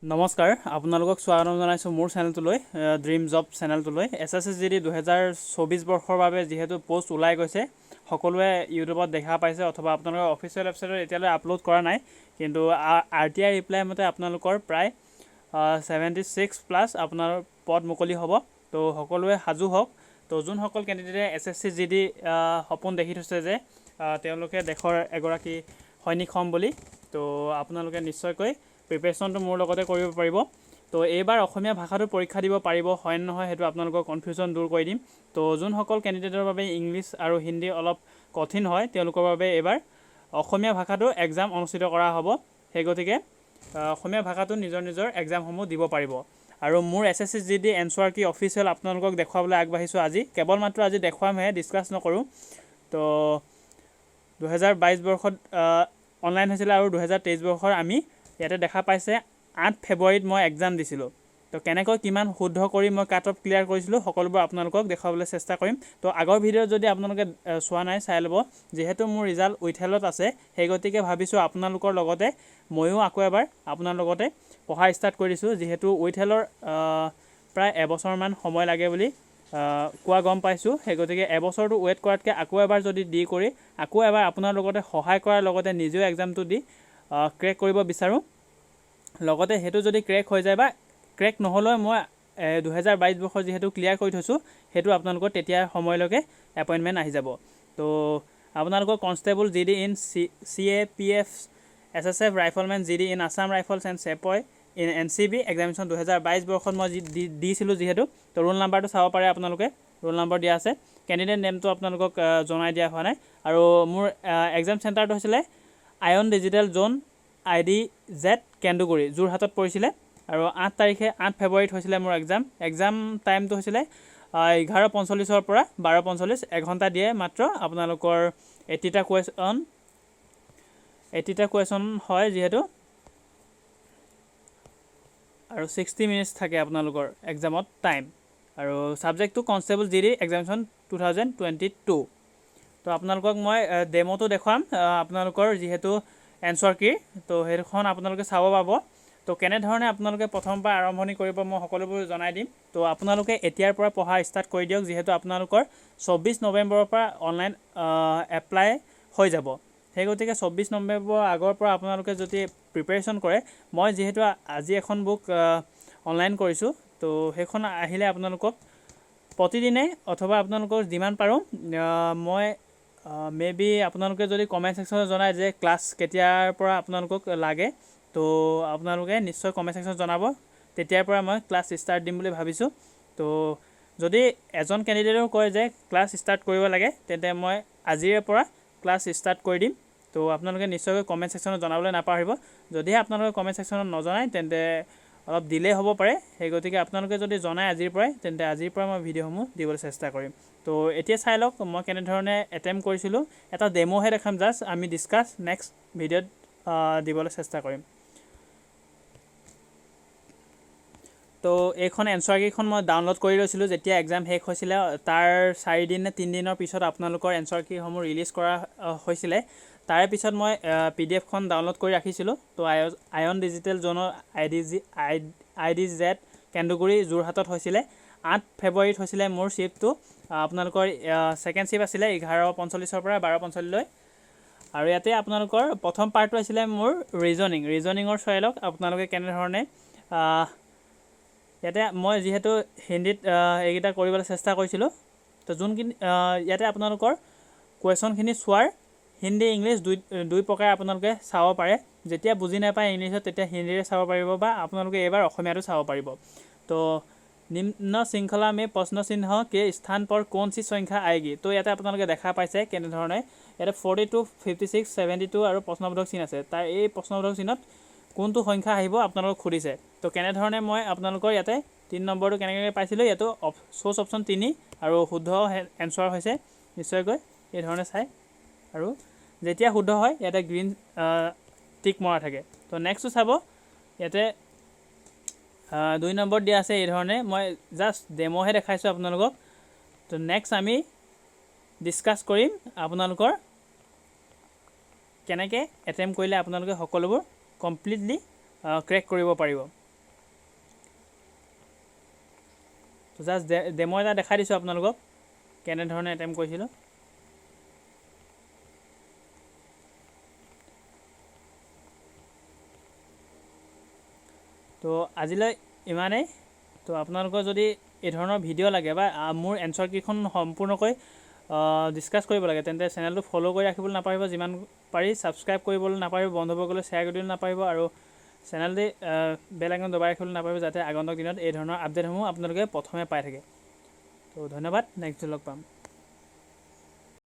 নমস্কাৰ আপোনালোকক স্বাগতম জনাইছোঁ মোৰ চেনেলটোলৈ ড্ৰিম জব চেনেলটোলৈ SSCGD 2024 বৰ্ষৰ বাবে যিহেতু পোষ্ট ওলাই গৈছে সকলোৱে ইউটিউবত দেখা পাইছে অথবা আপোনালোকৰ অফিচিয়েল ৱেবছাইটত এতিয়ালৈ আপলোড কৰা নাই কিন্তু RTI ৰিপ্লাই মতে আপোনালোকৰ প্ৰায় 76 প্লাছ আপোনাৰ পদ মুকলি হ'ব তো সকলোৱে সাজু হওক তো যোনসকল কেণ্ডিডেটে SSCGD সপোন দেখি থৈছে যে তেওঁলোকে দেশৰ এগৰাকী সৈনিক হ'ম বুলি তো আপোনালোকে নিশ্চয়কৈ প্ৰিপেৰেশ্যনটো মোৰ লগতে কৰিব পাৰিব তো এইবাৰ অসমীয়া ভাষাটো পৰীক্ষা দিব পাৰিব হয় নহয় সেইটো আপোনালোকৰ কনফিউজন দূৰ কৰি দিম তো যোনসকল কেণ্ডিডেটৰ বাবে ইংলিছ আৰু হিন্দী অলপ কঠিন হয় তেওঁলোকৰ বাবে এইবাৰ অসমীয়া ভাষাটো এক্সাম অনুষ্ঠিত কৰা হ'ব সেই গতিকে অসমীয়া ভাষাটো নিজৰ এক্সামসমূহ দিব পাৰিব আৰু মোৰ SSCGD এনচাৰ কি অফিচিয়েল আপোনালোকক দেখুৱাবলৈ আগবাঢ়িছোঁ আজি কেৱল মাত্ৰ আজি দেখুৱামহে ডিছকাছ নকৰোঁ তো 2022 বৰ্ষত অনলাইন হৈছিলে আৰু 2023 বৰ্ষৰ আমি ইয়াতে দেখা পাইছে 8 ফেব্ৰুৱাৰীত মই এক্সাম দিছিলোঁ তো কেনেকৈ কিমান শুদ্ধ কৰি মই কাট অফ ক্লিয়াৰ কৰিছিলোঁ সকলোবোৰ আপোনালোকক দেখুৱাবলৈ চেষ্টা কৰিম তো আগৰ ভিডিঅ' যদি আপোনালোকে চোৱা নাই চাই ল'ব যিহেতু মোৰ ৰিজাল্ট উইথেলত আছে সেই গতিকে ভাবিছোঁ আপোনালোকৰ লগতে ময়ো আকৌ এবাৰ আপোনাৰ লগতে পঢ়া ষ্টাৰ্ট কৰিছোঁ যিহেতু উইথেলৰ প্ৰায় এবছৰমান সময় লাগে বুলি কোৱা গম পাইছোঁ সেই গতিকে এবছৰটো ৱেইট কৰাতকৈ আকৌ এবাৰ যদি দি কৰি আকৌ এবাৰ আপোনাৰ লগতে সহায় কৰাৰ লগতে নিজেও এক্সামটো দি ক্ৰেক কৰিব বিচাৰোঁ লগতে সেইটো যদি ক্ৰেক হৈ যায় বা ক্ৰেক নহ'লেও মই 2022 বৰ্ষৰ যিহেতু ক্লিয়াৰ কৰি থৈছোঁ সেইটো আপোনালোকৰ তেতিয়া সময়লৈকে এপইণ্টমেণ্ট আহি যাব তো আপোনালোকৰ constable GD in CAPF SSF riflemen GD in Assam rifles and sepoy in NCB examination 2022 বৰ্ষত মই দিছিলোঁ যিহেতু তো ৰোল নাম্বাৰটো চাব পাৰে আপোনালোকে ৰোল নাম্বাৰ দিয়া আছে কেণ্ডিডেট নেমটো আপোনালোকক জনাই দিয়া হোৱা নাই আৰু মোৰ এক্সাম চেণ্টাৰটো হৈছিলে আয়ন ডিজিটেল জোন IDZ কেন্দুগুৰি যোৰহাটত পৰিছিলে আৰু 8 ফেব্ৰুৱাৰীত হৈছিলে মোৰ এক্সাম টাইমটো হৈছিলে 11:45 পৰা 12:45 এঘণ্টা দিয়ে মাত্ৰ আপোনালোকৰ 80টা কুৱেশ্যন হয় যিহেতু আৰু 60 মিনিটছ থাকে আপোনালোকৰ এক্সামত টাইম আৰু ছাবজেক্টটো কনষ্টেবল GD এক্সামিনেশ্যন 2022 তো আপোনালোকক মই ডেমোটো দেখুৱাম আপোনালোকৰ যিহেতু এনচাৰ কি তো সেইখন আপোনালোকে চাব পাব তো কেনেধৰণে আপোনালোকে প্ৰথমৰ পৰা আৰম্ভণি কৰিব মই সকলোবোৰ জনাই দিম তো আপোনালোকে এতিয়াৰ পৰা পঢ়া ষ্টাৰ্ট কৰি দিয়ক যিহেতু আপোনালোকৰ 24 নৱেম্বৰৰ পৰা অনলাইন এপ্লাই হৈ যাব সেই গতিকে 24 নৱেম্বৰৰ আগৰ পৰা আপোনালোকে যদি প্ৰিপেৰেশ্যন কৰে মই যিহেতু আজি এখন বুক অনলাইন কৰিছোঁ তো সেইখন আহিলে আপোনালোকক প্ৰতিদিনে অথবা আপোনালোকৰ যিমান পাৰোঁ মই মেবি আপোনালোকে যদি কমেণ্ট ছেকশ্যনত জনায় যে ক্লাছ কেতিয়াৰ পৰা আপোনালোকক লাগে তো আপোনালোকে নিশ্চয় কমেণ্ট ছেকশ্যনত জনাব তেতিয়াৰ পৰা মই ক্লাছ ষ্টাৰ্ট দিম বুলি ভাবিছোঁ তো যদি এজন কেণ্ডিডেটেও কয় যে ক্লাছ ষ্টাৰ্ট কৰিব লাগে তেন্তে মই আজিৰে পৰা ক্লাছ ষ্টাৰ্ট কৰি দিম তো আপোনালোকে নিশ্চয়কৈ কমেণ্ট ছেকশ্যনত জনাবলৈ নাপাহৰিব যদিহে আপোনালোকে কমেণ্ট ছেকশ্যনত নজনায় তেন্তে অলপ ডিলে হ'ব পাৰে সেই গতিকে আপোনালোকে যদি জনায় আজিৰ পৰাই তেন্তে আজিৰ পৰা মই ভিডিঅ'সমূহ দিবলৈ চেষ্টা কৰিম তো এতিয়া চাই লওক মই কেনেধৰণে এটেম্প কৰিছিলোঁ এটা ডেমোহে দেখাম জাষ্ট আমি ডিছকাছ নেক্সট ভিডিঅ'ত দিবলৈ চেষ্টা কৰিম তো এইখন এনচাৰ কেইখন মই ডাউনলোড কৰি লৈছিলোঁ যেতিয়া এক্সাম শেষ হৈছিলে তাৰ 4 দিন নে 3 দিনৰ পিছত আপোনালোকৰ এনচাৰ কিসমূহ ৰিলিজ কৰা হৈছিলে তাৰে পিছত মই PDF-খন ডাউনলোড কৰি ৰাখিছিলোঁ তো আয়ন ডিজিটেল জোনৰ IDZ কেন্দুগুৰি যোৰহাটত হৈছিলে 8 ফেব্ৰুৱাৰীত হৈছিলে মোৰ শ্বিফ্টটো আপোনালোকৰ ছেকেণ্ড শ্বিফ্ট আছিলে 11:45 পৰা 12:45 আৰু ইয়াতে আপোনালোকৰ প্ৰথম পাৰ্টটো আছিলে মোৰ ৰিজনিঙৰ চাই লওক আপোনালোকে কেনেধৰণে ইয়াতে মই যিহেতু হিন্দীত এইকেইটা কৰিবলৈ চেষ্টা কৰিছিলোঁ তো যোনখিনি ইয়াতে আপোনালোকৰ কুৱেশ্যনখিনি চোৱাৰ হিন্দী ইংলিছ দুই প্ৰকাৰে আপোনালোকে চাব পাৰে যেতিয়া বুজি নাপায় ইংলিছত তেতিয়া হিন্দীৰে চাব পাৰিব বা আপোনালোকে এইবাৰ অসমীয়াটো চাব পাৰিব তো নিম্ন শৃংখলা মে প্ৰশ্ন চিহ্ন কে স্থান পৰ কোন সি সংখ্যা আয়েগি তো ইয়াতে আপোনালোকে দেখা পাইছে কেনেধৰণে ইয়াতে 42 56 72 আৰু প্ৰশ্নবোধক চিন আছে তাৰ এই প্ৰশ্নবোধক চিনত কোনটো সংখ্যা আহিব আপোনালোকক সুধিছে তো কেনেধৰণে মই আপোনালোকৰ ইয়াতে 3 নম্বৰটো কেনেকৈ পাইছিলোঁ ইয়াতো চ'চ অপশ্যন 3 আৰু শুদ্ধ এনচাৰ হৈছে নিশ্চয়কৈ এই ধৰণে চাই আৰু যেতিয়া শুদ্ধ হয় ইয়াতে গ্ৰীণ টিক মৰা থাকে তো নেক্সটটো চাব ইয়াতে 2 নম্বৰ দিয়া আছে এই ধৰণে মই জাষ্ট ডেমোহে দেখাইছোঁ আপোনালোকক তো নেক্সট আমি ডিছকাছ কৰিম আপোনালোকৰ কেনেকৈ এটেম্প কৰিলে আপোনালোকে সকলোবোৰ কমপ্লিটলি ক্ৰেক কৰিব পাৰিব জাষ্ট ডেমো এটা দেখাই দিছোঁ আপোনালোকক কেনেধৰণে এটেম্প কৰিছিলোঁ। তো আজিলৈ ইমানেই। তো আপোনালোকৰ যদি এই ধৰণৰ ভিডিঅ' লাগে বা মোৰ এনচাৰ কিখন সম্পূৰ্ণকৈ ডিছকাছ কৰিব লাগে তেন্তে চেনেলটো ফ'ল' কৰি ৰাখিবলৈ নাপাহৰিব, যিমান পাৰি ছাবস্ক্ৰাইব কৰিবলৈ নাপাহৰিব, বন্ধুবৰ্গলৈ শ্বেয়াৰ কৰিবলৈ নাপাহৰিব আৰু চেনেলটি বেল আইকন দবাই ৰাখিবলৈ নাপাহৰিব যাতে আগন্তুক দিনত এই ধৰণৰ আপডেটসমূহ আপোনালোকে প্ৰথমে পাই থাকে। তো ধন্যবাদ, নেক্সট লগ পাম।